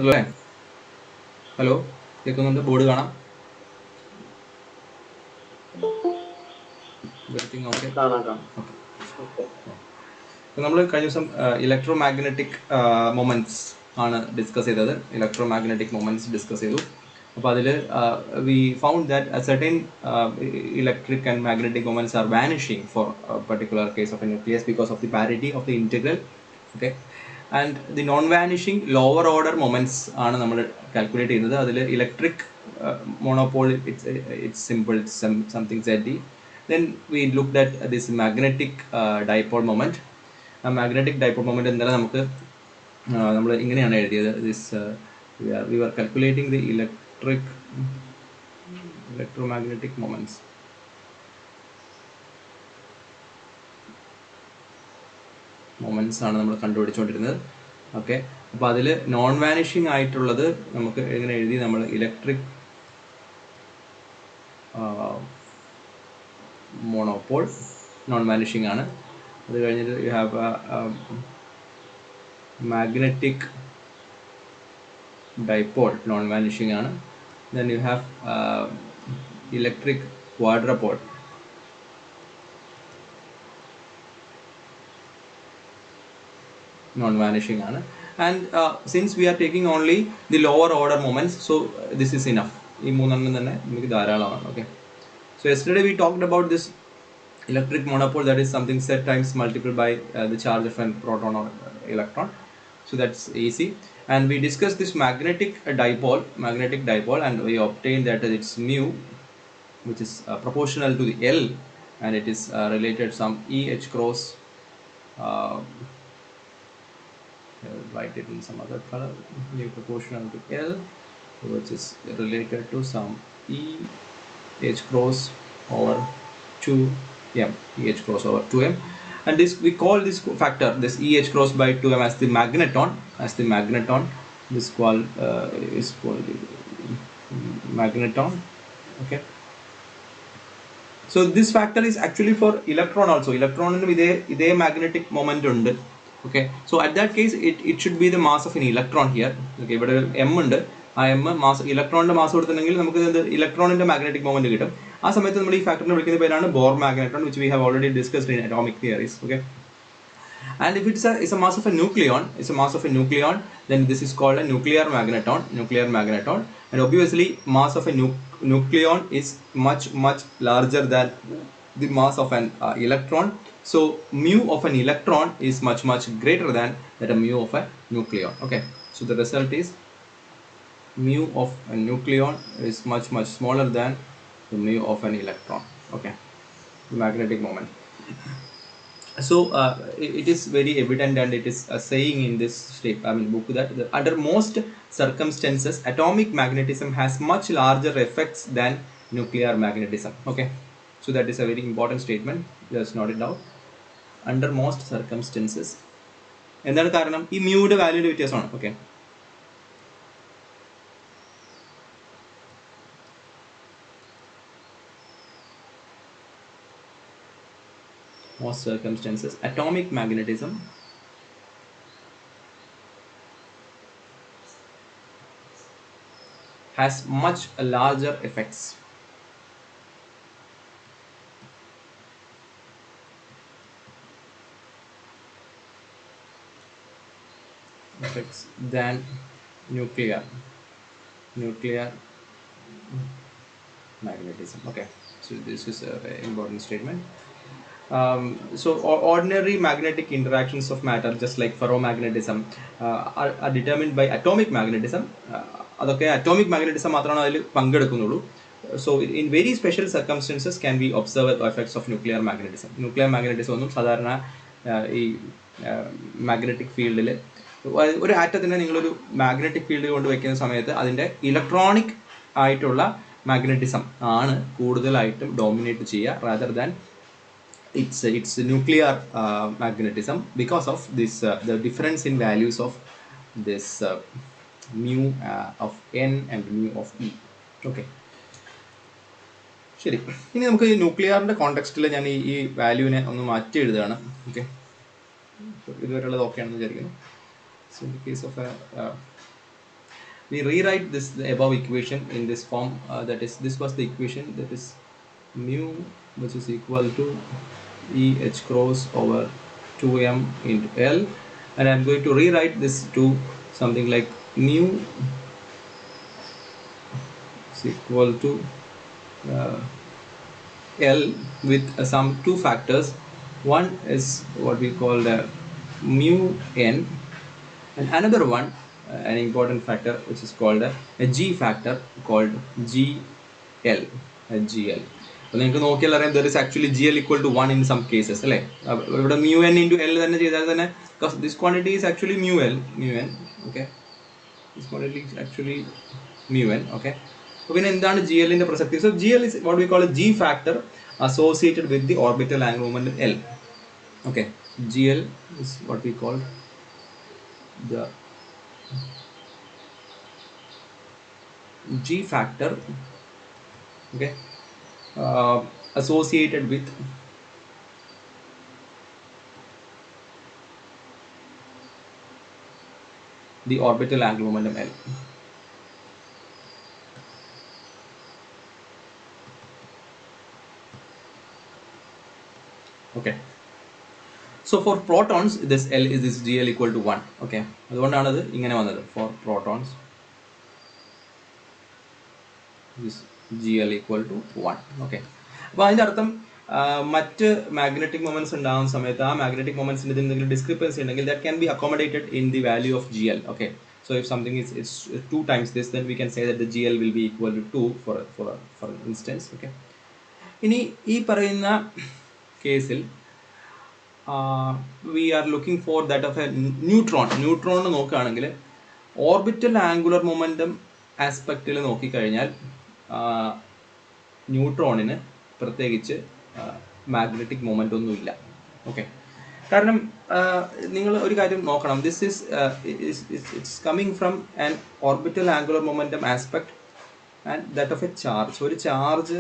അല്ലേ? ഹലോ, കേൾക്കുന്നുണ്ട്? ബോർഡ് കാണാം. Everything okay? നമ്മൾ കഴിഞ്ഞ ദിവസം ഇലക്ട്രോ മാഗ്നറ്റിക് മൊമെന്റ്സ് ആണ് ഡിസ്കസ് ചെയ്തത്. ഇലക്ട്രോ മാഗ്നറ്റിക് മൊമെന്റ്സ് ഡിസ്കസ് ചെയ്തു. അപ്പോൾ അതിൽ V found that certain electric and magnetic moments are vanishing for a particular case of a nucleus because of the parity of the integral. Okay, and the non vanishing lower order moments ആണ് നമ്മൾ calculate ചെയ്യുന്നത്. അതിൽ electric monopole, it's simple, it's something ZD. Then we looked at this magnetic dipole moment. ആ magnetic dipole moment എന്തായാലും നമുക്ക് നമ്മൾ ഇങ്ങനെയാണ് എഴുതിയത്. We are calculating the electromagnetic moments. ആണ് നമ്മൾ കണ്ടുപിടിച്ചുകൊണ്ടിരുന്നത്. ഓക്കെ, അപ്പോൾ അതിൽ നോൺ വാനിഷിംഗ് ആയിട്ടുള്ളത് നമുക്ക് എങ്ങനെ എഴുതി? നമ്മൾ ഇലക്ട്രിക് മോണോപോൾ നോൺ വാനിഷിംഗ് ആണ്. അത് കഴിഞ്ഞിട്ട് you have magnetic dipole non vanishing ആണ്. Then you have electric quadrupole non vanishing ആണ്. And since we are taking only the lower order moments, so this is enough. ഈ മൂന്നെണ്ണം തന്നെ നമുക്ക് ധാരാളമാണ്. Okay, so yesterday we talked about this electric monopole, that is something z times multiplied by the charge of a proton or electron. So that's easy. And we discussed this magnetic dipole, and we obtained that it's mu, which is proportional to the L, and it is related some EH cross. I'll write it in some other color. Mu proportional to L, which is related to some EH cross over 2m. EH cross over 2m. And this, we call this factor, this EH cross by 2m, as the magneton. This is called magneton. Okay, so this factor is actually for electron also. Electron ide magnetic moment undu. Okay, so at that case it should be the mass of an electron here. Okay, ഇവിടെ m ഉണ്ട്. ആ m mass, ഇലക്ട്രോണിന്റെ mass കൊടുത്തിട്ടുണ്ടെങ്കിൽ നമുക്ക് ഇലക്ട്രോണിന്റെ magnetic moment കിട്ടും. ആ സമയത്ത് നമ്മൾ ഈ ഫാക്ടറിനെ വിളിക്കുന്ന പേരാണ് Bohr magneton, which we have already discussed in atomic theories. Okay, and if it's a mass of a nucleon, then this is called a nuclear magneton. And obviously mass of a nucleon is much larger than the mass of an electron. So mu of an electron is much greater than that mu of a nucleon. Okay, so the result is mu of a nucleon is much smaller than the mu of an electron. Okay, the magnetic moment. So it is very evident, and it is saying in this book, that under most circumstances atomic magnetism has much larger effects than nuclear magnetism. Okay, so that is a very important statement. Just note it down. Under most circumstances, എന്താണ് കാരണം? ഈ മ്യൂയുടെ വാല്യൂയുടെ വ്യത്യാസമാണ്. Okay, most circumstances atomic magnetism has much larger effects than nuclear magnetism. Okay, so this is a very important statement. So ordinary magnetic interactions of matter, just like ferromagnetism, are determined by atomic magnetism. അതൊക്കെ atomic magnetism മാത്രമാണ് അതിൽ പങ്കെടുക്കുന്നുള്ളൂ. So in very special circumstances can we observe the effects of nuclear magnetism ഒന്നും സാധാരണ ഈ magnetic ഫീൽഡിൽ ഒരു ആറ്റത്തിനെ നിങ്ങളൊരു magnetic ഫീൽഡിൽ കൊണ്ട് വയ്ക്കുന്ന സമയത്ത് അതിൻ്റെ ഇലക്ട്രോണിക് ആയിട്ടുള്ള മാഗ്നറ്റിസം ആണ് കൂടുതലായിട്ടും ഡോമിനേറ്റ് ചെയ്യുക, rather than its nuclear magnetism, because of this the difference in values of this mu of n and mu of e. Okay, ശരി. ഇനി നമുക്ക് ഈ ന്യൂക്ലിയറിന്റെ കോണ്ടെക്സ്റ്റിൽ ഞാൻ ഈ വാല്യൂവിനെ ഒന്ന് മാറ്റി എഴുതുകയാണ്. ഓക്കെ, ഇതുവരെയുള്ളത് ഓക്കെ ആണെന്ന് വിചാരിക്കുന്നു. So in the case of a we rewrite this the above equation in this form, that is, this was the equation, that is mu which is equal to E h cross over 2m into L, and I'm going to rewrite this to something like mu is equal to L with some two factors. One is what we call the mu n, and another one, an important factor, which is called a G factor called GL. GL. അപ്പോൾ നിങ്ങൾക്ക് നോക്കിയാൽ അറിയാം there is actually GL equal to 1 in some cases, അല്ലേ? ഇവിടെ mu n into L തന്നെ ചെയ്താൽ തന്നെ, because this quantity is actually mu n, okay? This quantity is actually mu n, okay? അപ്പോൾ പിന്നെ എന്താണ് GL ന്റെ പ്രസക്തി? So GL is what we call a G factor associated with the orbital angular momentum L. Okay, GL is what we call the G factor, okay, associated with the orbital angular momentum L. Okay, so for protons this L is this GL equal to 1. Okay, അതുകൊണ്ടാണ് അത് ഇങ്ങനെ വന്നത്. For protons this GL equal to 1. Okay, അപ്പോൾ അതിൻ്റെ അർത്ഥം മറ്റ് magnetic moments ഉണ്ടാകുന്ന സമയത്ത് ആ മാഗ്നറ്റിക് മൊമെന്റ്സിന് എന്തെങ്കിലും ഡിസ്ക്രിപ്പൻസി ഉണ്ടെങ്കിൽ that can be accommodated in the value of GL. Okay, so if something is 2 times this, then we can say that the GL will be equal to 2 for instance. Okay, ഇനി ഈ പറയുന്ന കേസിൽ we are looking for that of a neutron നോക്കുകയാണെങ്കിൽ orbital angular momentum ആസ്പെക്റ്റിൽ നോക്കിക്കഴിഞ്ഞാൽ ന്യൂട്രോണിന് പ്രത്യേകിച്ച് magnetic moment ഒന്നുമില്ല. Okay, കാരണം നിങ്ങൾ ഒരു കാര്യം നോക്കണം, this is it's coming from an orbital angular momentum aspect and that of a charge. ഒരു ചാർജ്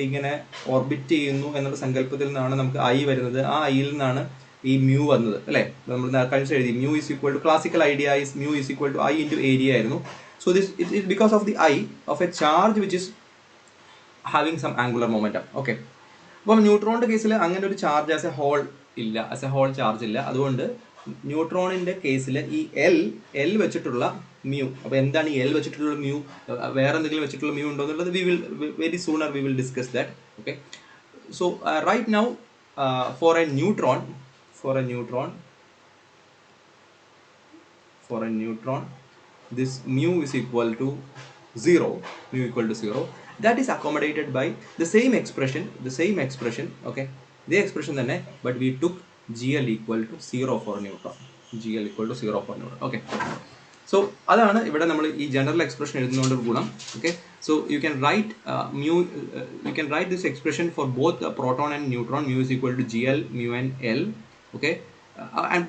ഇങ്ങനെ ഓർബിറ്റ് ചെയ്യുന്നു എന്നുള്ള സങ്കല്പത്തിൽ നിന്നാണ് നമുക്ക് ഐ വരുന്നത്. ആ ഐയിൽ നിന്നാണ് ഈ മ്യൂ വന്നത്, അല്ലേ? നമ്മൾ കഴിഞ്ഞ എഴുതി mu is equal to, classical idea is mu is equal to I into area ആയിരുന്നു. So this it because of the I of a charge which is having some angular momentum. Okay, അപ്പം ന്യൂട്രോണിന്റെ കേസിൽ അങ്ങനെ ഒരു charge as a whole ഇല്ല, as a whole charge ഇല്ല. അതുകൊണ്ട് ന്യൂട്രോണിന്റെ കേസിൽ ഈ എൽ വെച്ചിട്ടുള്ള മ്യൂ, അപ്പോൾ എന്താണ് ഈ എൽ വെച്ചിട്ടുള്ള മ്യൂ, വേറെ എന്തെങ്കിലും വെച്ചിട്ടുള്ള മ്യൂ ഉണ്ടോ എന്നുള്ളത് we will very sooner we will discuss that. Okay, so right now for a neutron this mu is equal to 0, that is accommodated by the same expression, okay, the expression തന്നെ, but we took GL equal to 0 for neutron. Okay, so അതാണ് ഇവിടെ നമ്മൾ ഈ general expression എഴുതുന്നതുകൊണ്ട് ഗുണം. Okay, so you can write this expression for both proton and neutron. Mu is equal to GL mu n L. Okay,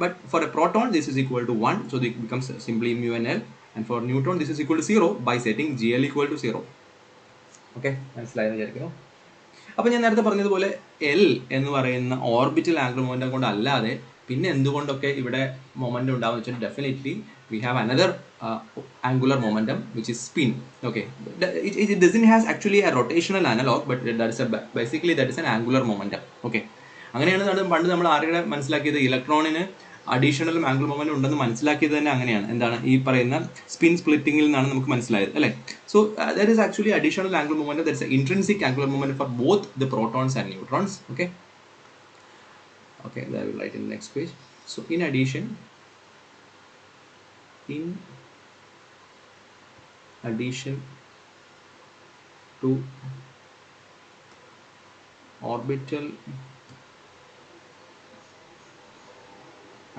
but for a proton this is equal to 1, so it becomes simply mu n L, and for neutron this is equal to 0 by setting GL equal to 0. Okay, മനസ്സിലായെന്ന് വിചാരിക്കുന്നു. അപ്പോൾ ഞാൻ നേരത്തെ പറഞ്ഞതുപോലെ L എന്ന് പറയുന്ന orbital angular momentum കൊണ്ട് അല്ലാതെ പിന്നെ എന്തുകൊണ്ടൊക്കെ ഇവിടെ മൊമെന്റം ഉണ്ടാവുമെന്ന് വെച്ചാൽ definitely we have another angular momentum which is spin. Okay, it doesn't has actually a rotational analog, but that is basically that is an angular momentum. Okay, അങ്ങനെയാണ് പണ്ട് നമ്മൾ ആരുടെ മനസ്സിലാക്കിയത്, ഇലക്ട്രോണിന് അഡീഷണൽ ആംഗുലർ മൊമെന്റം ഉണ്ടെന്ന് മനസ്സിലാക്കിയത് തന്നെ അങ്ങനെയാണ്. എന്താണ് ഈ പറയുന്ന സ്പിൻ സ്പ്ലിറ്റിംഗിൽ നിന്നാണ് നമുക്ക് മനസ്സിലായത്, അല്ലേ? So that is actually additional angular momentum, that is intrinsic angular momentum for both the protons and neutrons. Okay, that will write in the next page. So in addition to orbital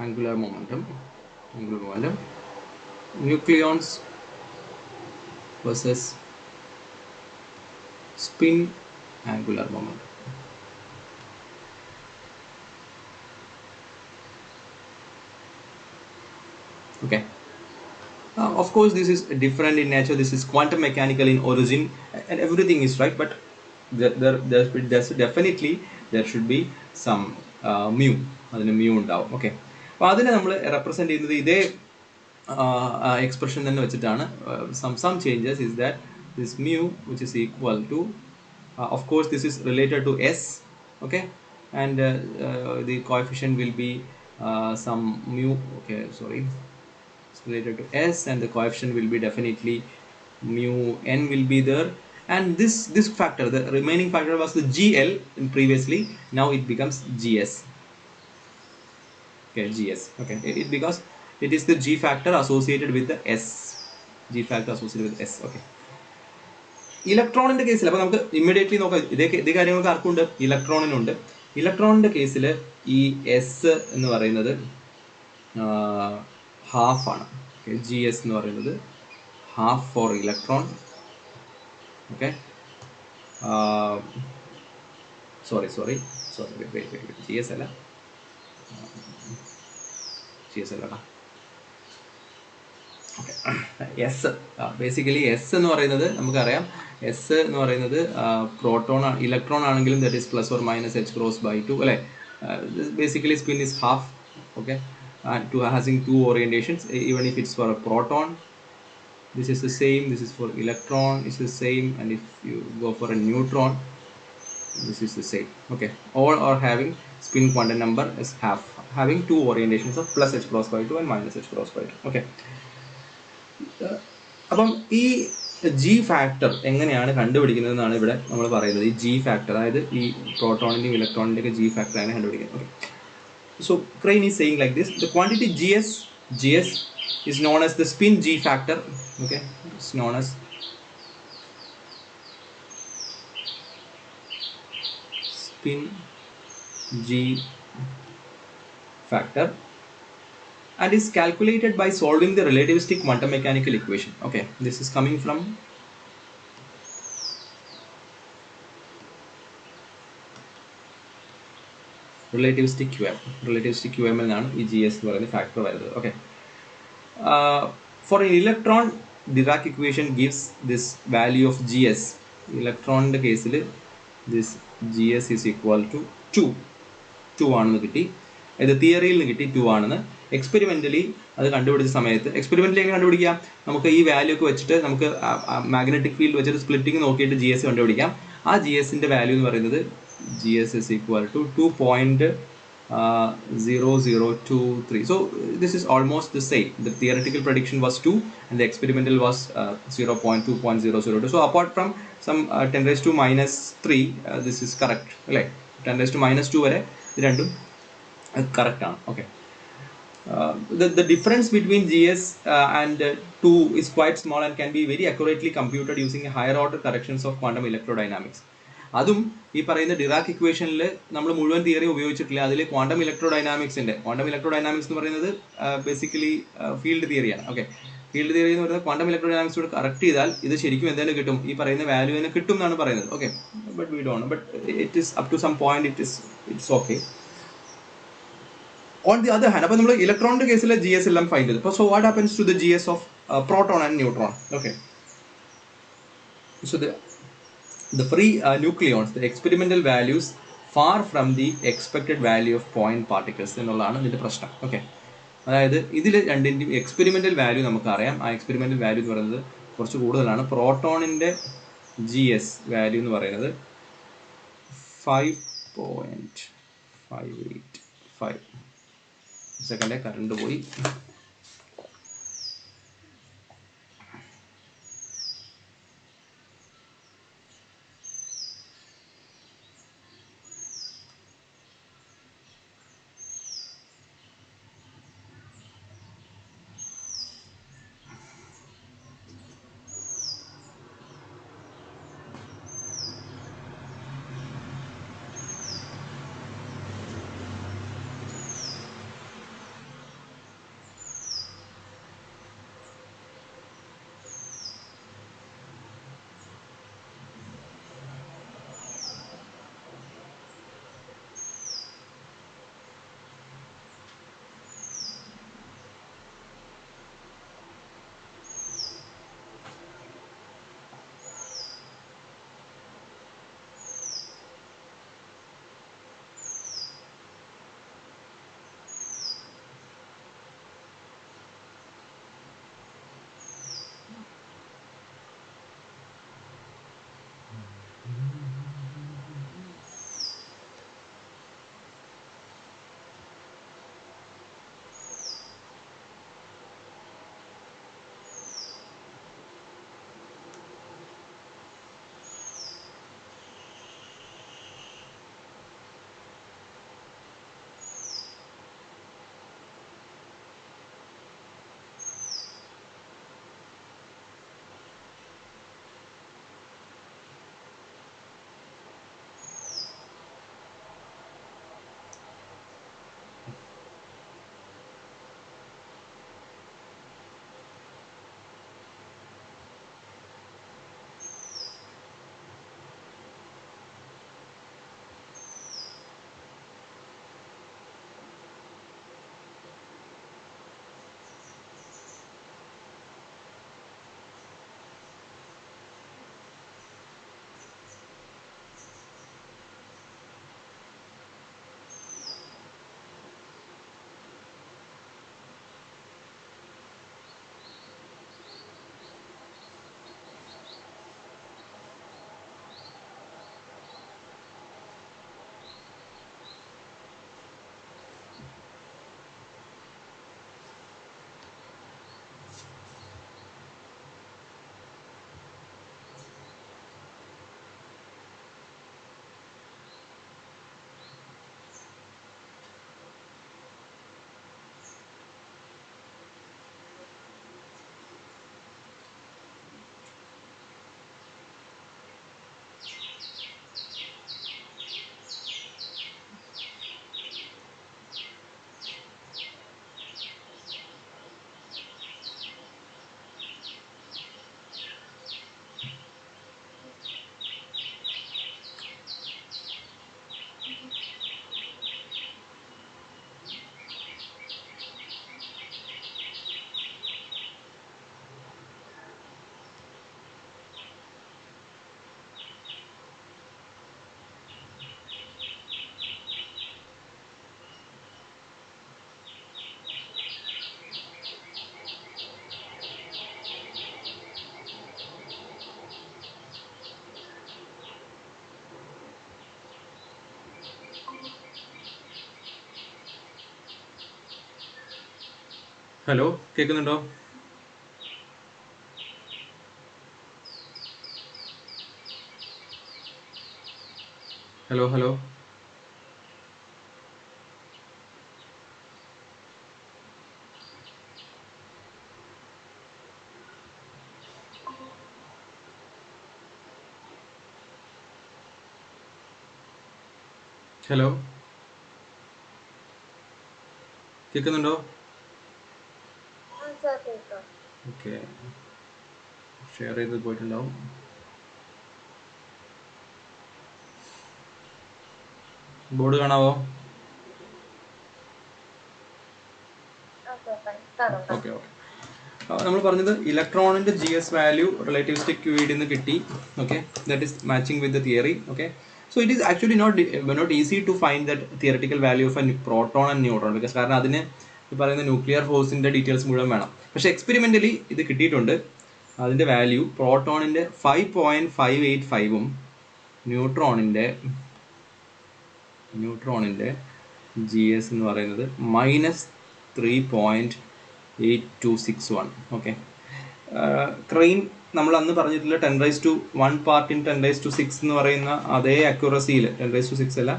angular momentum, nucleons versus spin angular momentum. Okay, of course this is different in nature, this is quantum mechanical in origin, and everything is right, but definitely there should be some mu, അതിന് mu ഉണ്ടാവും. Okay, അപ്പോൾ അതിനെ നമ്മൾ represent ചെയ്യുന്നത് ഇതേ expression തന്നെ വെച്ചിട്ടാണ് some changes is that this mu which is equal to of course this is related to s, okay, and the coefficient will be some mu, okay, sorry, it's related to s and the coefficient will be definitely mu n will be there, and this factor, the remaining factor was the gl previously, now it becomes gs. Okay, gs, okay, because it is the g factor associated with the s, g factor associated with s, okay. ഇലക്ട്രോണിന്റെ കേസിൽ അപ്പോൾ നമുക്ക് immediately നോക്കാം, ഇതേ കാര്യങ്ങൾക്ക് ആർക്കുണ്ട്, ഇലക്ട്രോണിനുണ്ട്. ഇലക്ട്രോണിന്റെ കേസിൽ ഈ എസ് എന്ന് പറയുന്നത് ഹാഫ് ആണ്. ജി എസ് എന്ന് പറയുന്നത് half for electron. Okay, sorry G S അല്ല, എസ് ബേസിക്കലി എസ് എന്ന് പറയുന്നത് നമുക്കറിയാം, എസ് എന്ന് പറയുന്നത് പ്രോട്ടോൺ ഇലക്ട്രോൺ ആണെങ്കിലും that is plus or minus H cross by two അല്ലേ. Basically spin is half, okay, two ഹാസിങ് two orientations even if it's for a proton this is the same, this is for electron is the same, and if you go for a neutron this is the same, okay. All are having spin quantum number is half, having two orientations of plus h cross by 2 and minus h cross by 2, okay. അപ്പം ഈ G factor എങ്ങനെയാണ് കണ്ടുപിടിക്കുന്നതെന്നാണ് ഇവിടെ നമ്മൾ പറയുന്നത്. ഈ G factor, അതായത് ഈ പ്രോട്ടോണിൻ്റെയും ഇലക്ട്രോണിൻ്റെയും G factor ആണ് കണ്ടുപിടിക്കുന്നത്. Okay, so Crane is saying like this: the quantity gs is known as the spin g factor, okay, it's known as spin g factor, and is calculated by solving the relativistic quantum mechanical equation. Okay, this is coming from relativistic QM എന്നാണ് ഈ G S എന്ന് പറയുന്ന factor വരുന്നത്. Okay, for an electron Dirac equation gives this value of gs. ഇലക്ട്രോണിൻ്റെ കേസിൽ this gs is equal to 2 ആണെന്ന് കിട്ടി. ഇത് തിയറിയിൽ നിന്ന് കിട്ടി 2 ആണെന്ന്. എക്സ്പെരിമെൻ്റലി അത് കണ്ടുപിടിച്ച സമയത്ത്, എക്സ്പെരിമെൻ്റലി എങ്ങനെ കണ്ടുപിടിക്കാം, നമുക്ക് ഈ വാല്യൂ ഒക്കെ വെച്ചിട്ട് നമുക്ക് മാഗ്നറ്റിക് ഫീൽഡ് വെച്ചിട്ട് സ്പ്ലിറ്റിംഗ് നോക്കിയിട്ട് ജി എസ് കണ്ടുപിടിക്കാം. ആ ജി എസിൻ്റെ വാല്യൂ എന്ന് പറയുന്നത് gs is equal to 2.0023. So this is almost the same. The theoretical prediction was 2 and the experimental was 0.2.002. So apart from some 10 raised to minus 3, this is correct. Like 10 raised to minus 2 vare idandum correct ആണ്. Okay. The difference between GS and 2 is quite small and can be very accurately computed using a higher order corrections of quantum electrodynamics. അതും ഈ പറയുന്ന Dirac ഇക്വേഷനിൽ നമ്മൾ മുഴുവൻ theory ഉപയോഗിച്ചിട്ടില്ല. അതിൽ quantum electrodynamics എന്ന് പറയുന്നത് ബേസിക്കലി ഫീൽഡ് തിയറിയാണ്. ഓക്കെ, ഫീൽഡ് തിയറി എന്ന് പറയുന്നത് ക്വാണ്ടം ഇലക്ട്രോഡൈനാമിക്സോട് കറക്റ്റ് ചെയ്താൽ ഇത് ശരിക്കും എന്തായാലും കിട്ടും, ഈ പറയുന്ന വാല്യൂ തന്നെ കിട്ടും എന്നാണ് പറയുന്നത്. Okay, but we don't know, but it is up to some point it's okay. On the other hand, അപ്പോൾ നമ്മൾ ഇലക്ട്രോണിന്റെ കേസിലെ ജി എസ് എല്ലാം ഫൈൻഡ് ചെയ്തു. അപ്പോൾ so what happens to the G S of proton and neutron? Okay, so the free nucleons, the experimental values far from the expected value of point particles എന്നുള്ളതാണ് ഇതിൻ്റെ പ്രശ്നം. ഓക്കെ, അതായത് ഇതിൽ രണ്ടിൻ്റെയും experimental value നമുക്കറിയാം. ആ എക്സ്പെരിമെൻ്റൽ വാല്യൂ എന്ന് പറയുന്നത് കുറച്ച് കൂടുതലാണ്. പ്രോട്ടോണിൻ്റെ ജി എസ് വാല്യൂ എന്ന് പറയുന്നത് 5.585. സെക്കൻഡേ കറണ്ട് പോയി. ഹലോ, കേൾക്കുന്നുണ്ടോ? Hello hello. ഹലോ, കേൾക്കുന്നുണ്ടോ? ഓക്കെ, ഷെയർ ചെയ്ത് പോയിട്ടുണ്ടാവും. ബോർഡ് കാണാവോ? Okay okay. നമ്മൾ പറഞ്ഞത് ഇലക്ട്രോണിന്റെ GS വാല്യൂ റിലേറ്റിവിസ്റ്റിക് QED നിന്ന് കിട്ടി. Okay, that is matching with the theory. Okay, so it is actually not easy to find that theoretical value of a proton and neutron, because കാരണം അതിന് ഈ പറയുന്ന nuclear ഫോഴ്സിന്റെ ഡീറ്റെയിൽസ് മുഴുവൻ വേണം. പക്ഷേ എക്സ്പെരിമെന്റലി ഇത് കിട്ടിയിട്ടുണ്ട്. അതിന്റെ വാല്യൂ പ്രോട്ടോണിന്റെ 5.585 ന്യൂട്രോണിന്റെ GS എന്ന് പറയുന്നത് -3.8261. ഓക്കെ, ക്രെയിൻ നമ്മൾ അന്ന് പറഞ്ഞിട്ടുള്ള 10⁻1 പാർട്ട് ഇൻ 10⁻6 എന്ന് പറയുന്ന അതേ അക്യുറസിയിൽ, 10⁻6 അല്ല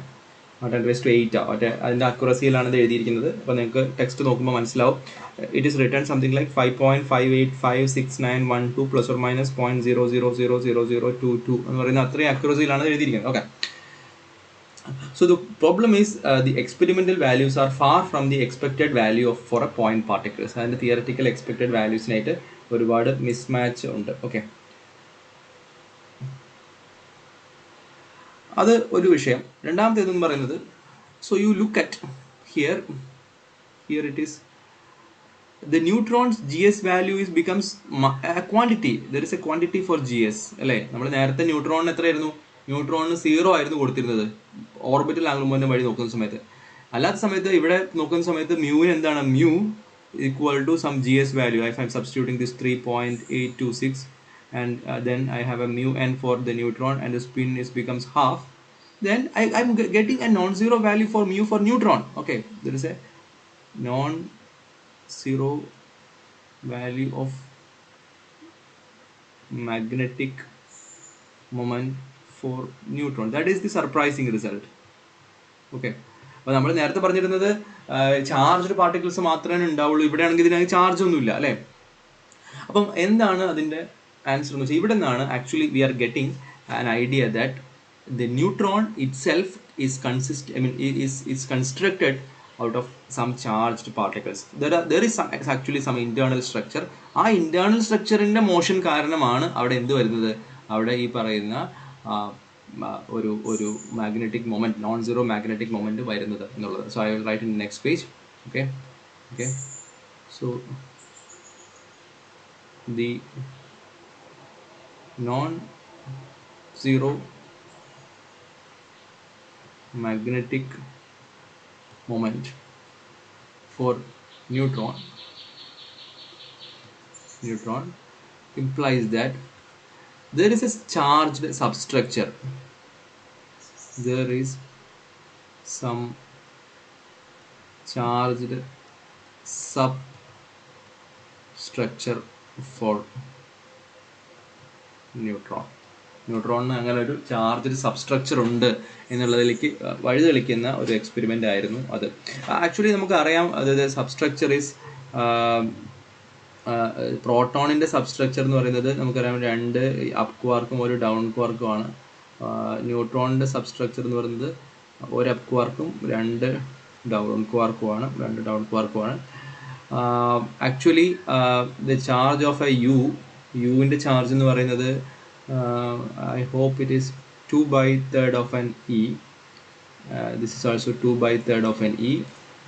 10⁻8 മറ്റേ അതിൻ്റെ അക്യുറസിയിലാണ് ഇത് എഴുതിയിരിക്കുന്നത്. അപ്പോൾ നിങ്ങൾക്ക് ടെക്സ്റ്റ് നോക്കുമ്പോൾ മനസ്സിലാവും. It is written something like 5.5856912 ±0.000022 എന്ന് പറയുന്ന അത്രയും അക്യുറസിയിലാണ് എഴുതിയിരിക്കുന്നത്. Okay, so the problem is the experimental values are far from the expected value of for a point particles, and the theoretical expected values നായിട്ട് ഒരുപാട് മിസ്മാച്ച് ഉണ്ട്. Okay, അത് ഒരു വിഷയം. രണ്ടാമത്തേതെന്ന് പറയുന്നത്, so you look at here it is the neutron's GS value is becomes a quantity. There is a quantity for GS അല്ലേ? നമ്മൾ നേരത്തെ ന്യൂട്രോണിന് എത്രയായിരുന്നു? ന്യൂട്രോണിന് 0 ആയിരുന്നു കൊടുത്തിരുന്നത് ഓർബിറ്റൽ ആംഗിൾ മൊമെന്റം വഴി നോക്കുന്ന സമയത്ത്. അല്ലാത്ത സമയത്ത് ഇവിടെ നോക്കുന്ന സമയത്ത് മ്യൂവിന് എന്താണ്? Mu equal to some GS value. If I'm substituting this 3.826 and then I have a mu n for the neutron and the spin becomes half, then I'm getting a non-zero value for mu for neutron. Okay, there is a non-zero value of magnetic moment for neutron. That is the surprising result. Okay, അപ്പോൾ നമ്മൾ നേരത്തെ പറഞ്ഞിരുന്നത് charged particles മാത്രമേ ഉണ്ടാവുള്ളൂ. ഇവിടെ ആണെങ്കിൽ ഇതിനകത്ത് charge ഒന്നുമില്ല അല്ലേ? അപ്പം എന്താണ് അതിൻ്റെ ആൻസർ എന്ന് വെച്ചാൽ ഇവിടെ നിന്നാണ് actually we are getting an idea that the neutron it self is constructed out of some charged particles. There is actually some internal structure. ആ ഇന്റേണൽ സ്ട്രക്ചറിന്റെ മോഷൻ കാരണമാണ് അവിടെ എന്ത് വരുന്നത്? അവിടെ ഈ പറയുന്ന ഒരു magnetic moment, non zero magnetic moment വരുന്നത് എന്നുള്ളത്. So I will write in next page. Okay, so the non-zero magnetic moment for neutron implies that there is a charged substructure. There is some charged substructure for ന്യൂട്രോണിന് അങ്ങനെ ഒരു charged substructure ഉണ്ട് എന്നുള്ളതിലേക്ക് വഴിതെളിക്കുന്ന ഒരു experiment ആയിരുന്നു അത്. Actually നമുക്ക് അറിയാം, അതായത് substructure is പ്രോട്ടോണിൻ്റെ substructure എന്ന് പറയുന്നത് നമുക്കറിയാം 2 അപ്പ് ക്വാർക്കും ഒരു ഡൗൺ ക്വാർക്കുമാണ്. ന്യൂട്രോണിൻ്റെ സബ്സ്ട്രക്ചർ എന്ന് പറയുന്നത് ഒരു അപ്പ് ക്വാർക്കും 2 ഡൗൺ ക്വാർക്കുമാണ്. Actually the charge of a യുവിൻ്റെ ചാർജ് എന്ന് പറയുന്നത് I hope it is 2/3 of an E. This is also 2/3 of an E,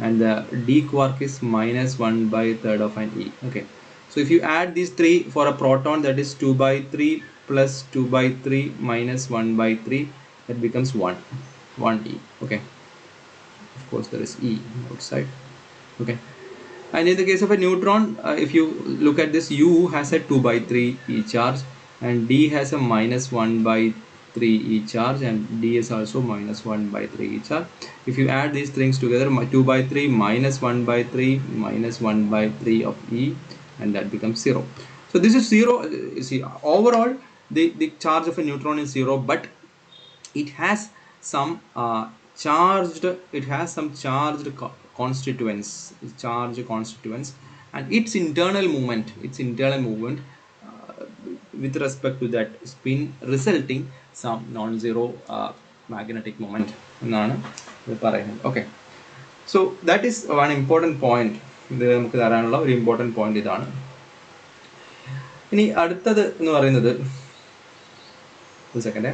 and the d quark is -1/3 of an E. Okay, so if you add these three for a proton, that is 2/3 plus 2/3 minus 1/3, that becomes 1 E. Okay, of course there is E outside. Okay, and in the case of a neutron, if you look at this, U has a 2/3 E charge and D has a -1/3 3e charge, and d is also minus 1 by 3e charge. If you add these things together, 2 by 3 minus 1 by 3 minus 1 by 3 of e, and that becomes 0. So this is 0. You see, overall the charge of a neutron is 0, but it has some charged constituents, and its internal movement with respect to that spin, resulting some non-zero magnetic moment എന്നാണ് ഇത് പറയുന്നത്. Okay, so that is one important point. ഇത് നമുക്ക് തരാനുള്ള ഒരു important point ഇതാണ്. ഇനി അടുത്തത് എന്ന് പറയുന്നത്, ഒരു സെക്കൻഡ്,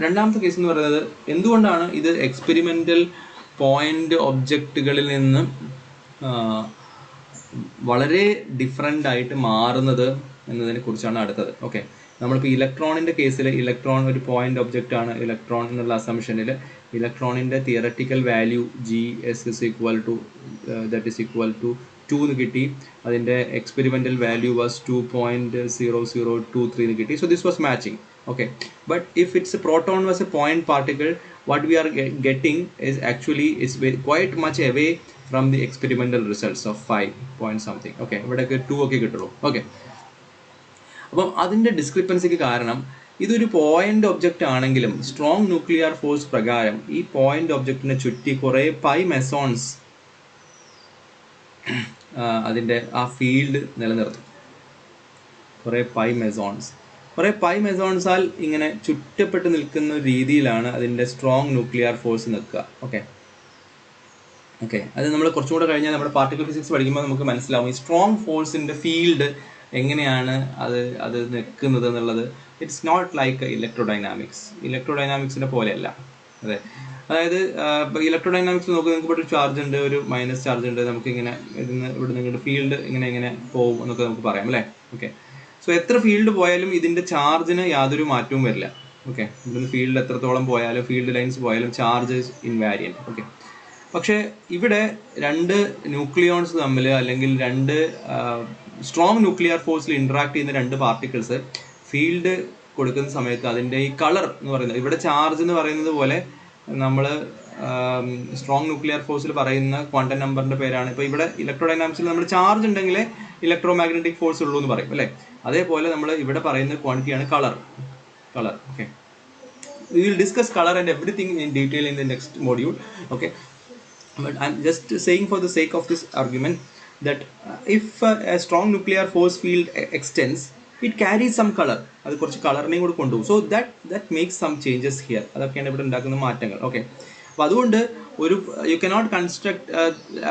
രണ്ടാമത്തെ കേസ് എന്ന് പറയുന്നത് എന്തുകൊണ്ടാണ് ഇത് എക്സ്പെരിമെൻ്റൽ പോയിന്റ് ഒബ്ജക്റ്റുകളിൽ നിന്ന് വളരെ ഡിഫറെൻ്റ് ആയിട്ട് മാറുന്നത് എന്നതിനെ കുറിച്ചാണ് അടുത്തത്. ഓക്കെ, നമ്മളിപ്പോൾ ഇലക്ട്രോണിൻ്റെ കേസിൽ ഇലക്ട്രോൺ ഒരു പോയിന്റ് ഒബ്ജക്റ്റ് ആണ്. ഇലക്ട്രോൺ എന്നുള്ള അസംഷനിൽ ഇലക്ട്രോണിൻ്റെ theoretical value GS is equal to 2 എന്ന് കിട്ടി. അതിൻ്റെ എക്സ്പെരിമെൻ്റൽ വാല്യൂ വാസ് 2.0023 എന്ന് കിട്ടി. So this was matching. Okay, but if it's a proton was a point particle, what we are getting is actually quite much away from the experimental results of 5 point something. Okay, ഇവിടെയൊക്കെ 2 ഒക്കെ കിട്ടുള്ളൂ. Okay, അപ്പം അതിൻ്റെ ഡിസ്ക്രിപ്പൻസിക്ക് കാരണം ഇതൊരു point object ആണെങ്കിലും strong nuclear force പ്രകാരം ഈ പോയിന്റ് ഒബ്ജക്റ്റിനെ ചുറ്റി കുറേ പൈ മെസോൺസ് അതിൻ്റെ ആ ഫീൽഡ് നിലനിർത്തും. കുറേ പൈ മെസോൺസാൽ ഇങ്ങനെ ചുറ്റപ്പെട്ട് നിൽക്കുന്ന രീതിയിലാണ് അതിൻ്റെ സ്ട്രോങ് ന്യൂക്ലിയർ ഫോഴ്സ് നിൽക്കുക. ഓക്കെ, അത് നമ്മൾ കുറച്ചും കൂടെ കഴിഞ്ഞാൽ നമ്മുടെ പാർട്ടിക്കിൾ ഫിസിക്സ് പഠിക്കുമ്പോൾ നമുക്ക് മനസ്സിലാവും ഈ സ്ട്രോങ് ഫോഴ്സിൻ്റെ ഫീൽഡ് എങ്ങനെയാണ് അത് നിൽക്കുന്നത് എന്നുള്ളത്. ഇറ്റ്സ് നോട്ട് ലൈക്ക് ഇലക്ട്രോഡൈനാമിക്സിനെ പോലെയല്ല. അതെ, അതായത് ഇപ്പോൾ ഇലക്ട്രോഡൈനാമിക്സ് നോക്കുക, നിങ്ങൾക്ക് ഇവിടെ ഒരു ചാർജ് ഉണ്ട്, ഒരു മൈനസ് ചാർജ് ഉണ്ട്, നമുക്കിങ്ങനെ ഇവിടെ നിങ്ങളുടെ ഫീൽഡ് ഇങ്ങനെ പോകും എന്നൊക്കെ നമുക്ക് പറയാം അല്ലേ. ഓക്കെ, സോ എത്ര ഫീൽഡ് പോയാലും ഇതിൻ്റെ ചാർജിന് യാതൊരു മാറ്റവും വരില്ല. ഓക്കെ, ഇവിടുന്ന് ഫീൽഡ് എത്രത്തോളം പോയാലും, ഫീൽഡ് ലൈൻസ് പോയാലും ചാർജ് ഇൻവാരിയൻറ്റ്. ഓക്കെ, പക്ഷേ ഇവിടെ രണ്ട് ന്യൂക്ലിയോൺസ് തമ്മിൽ, അല്ലെങ്കിൽ രണ്ട് സ്ട്രോങ് ന്യൂക്ലിയർ ഫോഴ്സിൽ ഇൻട്രാക്ട് ചെയ്യുന്ന രണ്ട് പാർട്ടിക്കിൾസ് ഫീൽഡ് കൊടുക്കുന്ന സമയത്ത് അതിൻ്റെ ഈ കളർ എന്ന് പറയുന്നത്, ഇവിടെ ചാർജ് എന്ന് പറയുന്നത് പോലെ നമ്മൾ സ്ട്രോങ് ന്യൂക്ലിയർ ഫോഴ്സിൽ പറയുന്ന ക്വാണ്ടം നമ്പറിൻ്റെ പേരാണ്. ഇപ്പോൾ ഇവിടെ ഇലക്ട്രോഡൈനാമിക്സിൽ നമ്മൾ ചാർജ് ഉണ്ടെങ്കിലേ ഇലക്ട്രോ മാഗ്നറ്റിക് ഫോഴ്സ് ഉള്ളൂ എന്ന് പറയും അല്ലേ. അതേപോലെ നമ്മൾ ഇവിടെ പറയുന്ന ക്വാണ്ടിറ്റിയാണ് colour. Okay, we will discuss color and everything in detail in the next module. Okay, but I'm just saying for the sake of this argument that if a strong nuclear force field extends, it carries some color. അത് കുറച്ച് കളറിനെയും കൂടെ കൊണ്ടുപോകും. So that makes some changes here. അതൊക്കെയാണ് ഇവിടെ ഉണ്ടാക്കുന്ന മാറ്റങ്ങൾ. Okay, അപ്പോൾ അതുകൊണ്ട് you cannot construct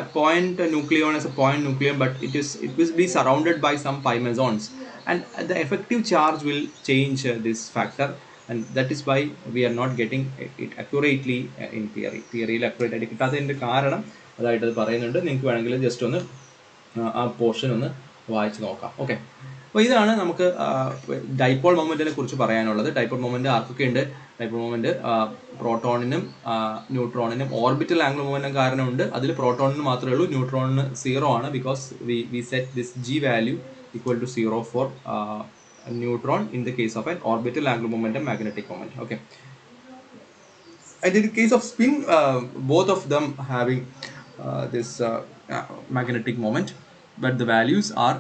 a point nucleon as a point nucleon, but it will be surrounded by some pi mesons, and the effective charge will change this factor, and that is why we are not getting it accurately in theory accurate ആയിട്ട് കിട്ടാത്തതിൻ്റെ കാരണം അതായിട്ട് അത് പറയുന്നുണ്ട്. നിങ്ങൾക്ക് വേണമെങ്കിൽ just ഒന്ന് ആ portion ഒന്ന് വായിച്ച് നോക്കാം. ഓക്കെ, അപ്പോൾ ഇതാണ് നമുക്ക് ഡൈപോൾ മൊമെൻറ്റിനെ കുറിച്ച് പറയാനുള്ളത്. ഡൈപോൾ മൊമെൻറ്റ് ആർക്കൊക്കെ ഉണ്ട്? ഡൈപോൾ മൊമെൻറ്റ് പ്രോട്ടോണിനും ന്യൂട്രോണിനും ഓർബിറ്റൽ ആംഗുലർ മൊമെൻറ്റം കാരണമുണ്ട്. അതിൽ പ്രോട്ടോണിന് മാത്രമേ ഉള്ളൂ, ന്യൂട്രോണിന് 0 ആണ്. Because we set this G value equal to 0 for neutron in the case of an orbital angular momentum magnetic moment. Okay, and in the case of spin, both of them having this magnetic moment, but the values are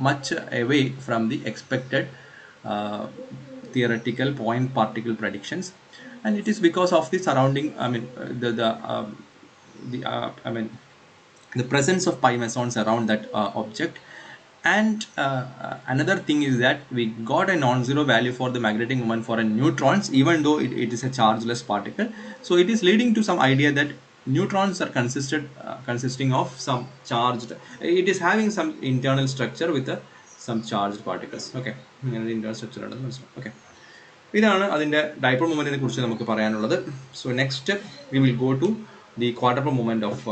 much away from the expected theoretical point particle predictions, and it is because of the surrounding, the presence of pi mesons around that object. And another thing is that we got a non-zero value for the magnetic moment for a neutrons, even though it is a chargeless particle. So it is leading to some idea that neutrons are consisting of some charged, it is having some internal structure with some charged particles. Okay, internal structure. Okay, ഇതാണ് അതിൻ്റെ dipole മൊമെൻറ്റിനെ കുറിച്ച് നമുക്ക് പറയാനുള്ളത്. So next we will go to the quadrupole moment of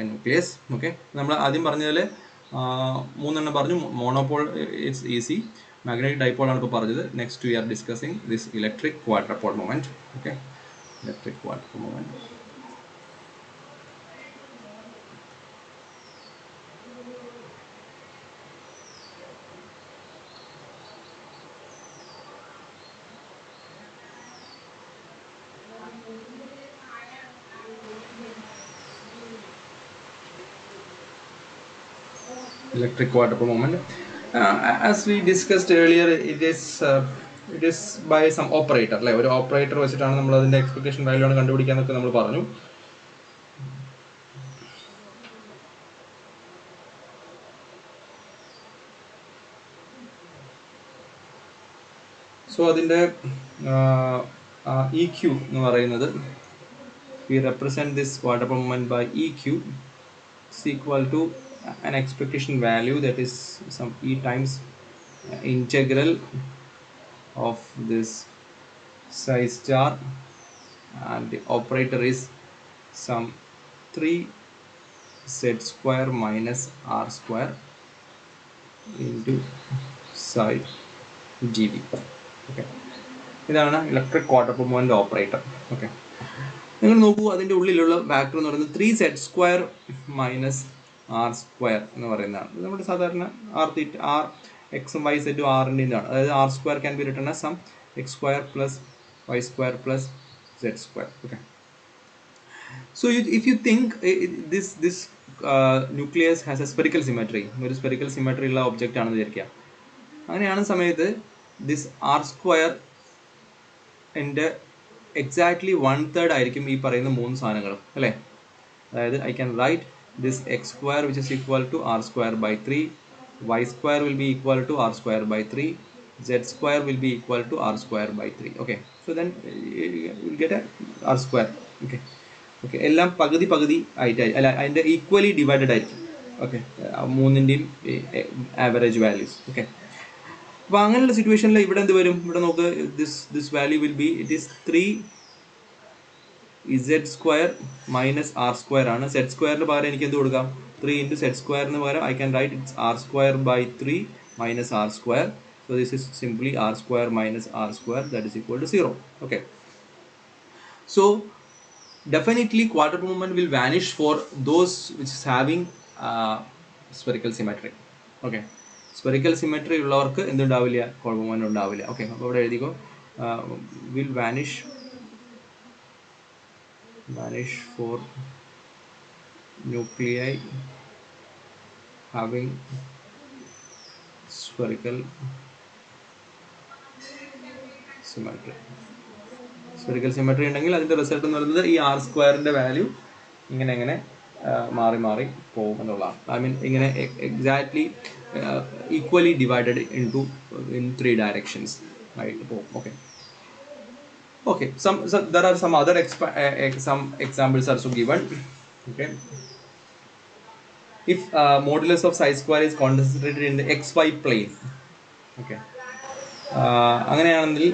nucleus. Okay, നമ്മൾ ആദ്യം പറഞ്ഞതിൽ 3 പറഞ്ഞു. Monopole it's easy, Magnetic dipole ആണ് ഇപ്പോൾ പറഞ്ഞത്. Next we are discussing this electric quadrupole moment. Okay, electric quadrupole moment. Electric quadrupole moment. As we discussed earlier, it is by some operator, അല്ലേ? ഒരു operator വെച്ചിട്ടാണ് നമ്മൾ അതിൻ്റെ എക്സ്പെക്ടേഷൻ വാല്യൂ ആണ് കണ്ടുപിടിക്കാന്നൊക്കെ നമ്മൾ പറഞ്ഞു. സോ അതിൻ്റെ EQ എന്ന് പറയുന്നത്, we represent this quadrupole moment by EQ is equal to an expectation value, that is some E times integral of this psi star, and the operator is some 3z square minus r square into psi GV. Okay, ഇതാണ് electric quadruple moment operator. Okay, നിങ്ങൾ നോക്കൂ, അതിൻ്റെ ഉള്ളിലുള്ള factor എന്ന് പറയുന്നത് 3z² minus r square എന്ന് പറയുന്നതാണ്. ഇത് നമ്മുടെ സാധാരണ r എക്സും വൈ സെറ്റും ആറിൻ്റെ ഇതാണ്. അതായത് r² can be written as some x² plus y² plus z². Okay, so if you think this nucleus has a spherical symmetry, ഒരു സ്പെറിക്കൽ സിമെട്രി ഉള്ള ഒബ്ജക്റ്റ് ആണെന്ന് വിചാരിക്കുക. അങ്ങനെയാണ് സമയത്ത് ദിസ് r² എൻ്റെ എക്സാക്ട്ലി 1/3 ആയിരിക്കും ഈ പറയുന്ന മൂന്ന് സാധനങ്ങളും, അല്ലേ? അതായത് I can write this x² which is equal to r² by 3, y² will be equal to r² by 3, z² will be equal to r² by 3. Okay, so then you will get a r². Okay, okay, എല്ലാം പകുതി പകുതി ആയിട്ട്, അല്ല അതിൻ്റെ equally divided ആയിരിക്കും. ഓക്കെ, മൂന്നിൻ്റെയും average values. Okay, അപ്പോൾ അങ്ങനെയുള്ള സിറ്റുവേഷനിൽ ഇവിടെ എന്ത് വരും? ഇവിടെ നോക്ക്, this value will be, it is 3z² minus r² ആണ്. z² പകരം എനിക്ക് എന്ത് കൊടുക്കാം? 3 into z² പകരം I can write it's r² by 3 minus r². So this is simply r² minus r², that is equal to 0. Okay, so definitely quadrupole moment will vanish for those which is having spherical symmetry. Okay, spherical symmetry ഉള്ളവർക്ക് എന്തുണ്ടാവില്ല? Quadrupole moment ഉണ്ടാവില്ല. Okay, അപ്പോൾ ഇവിടെ എഴുതിക്കോ, will vanish for nuclei having spherical symmetry. Spherical symmetry ഉണ്ടെങ്കിൽ അതിൻ്റെ result എന്ന് പറയുന്നത് ഈ r² വാല്യൂ ഇങ്ങനെ മാറി മാറി പോകും എന്നുള്ളതാണ്. ഐ മീൻ ഇങ്ങനെ exactly equally divided into in 3 directions ആയിട്ട് പോകും. Okay, okay, there are some other some examples also given. Okay, if modulus of psi² is concentrated in the xy plane. Okay, അങ്ങനെയാണെങ്കിൽ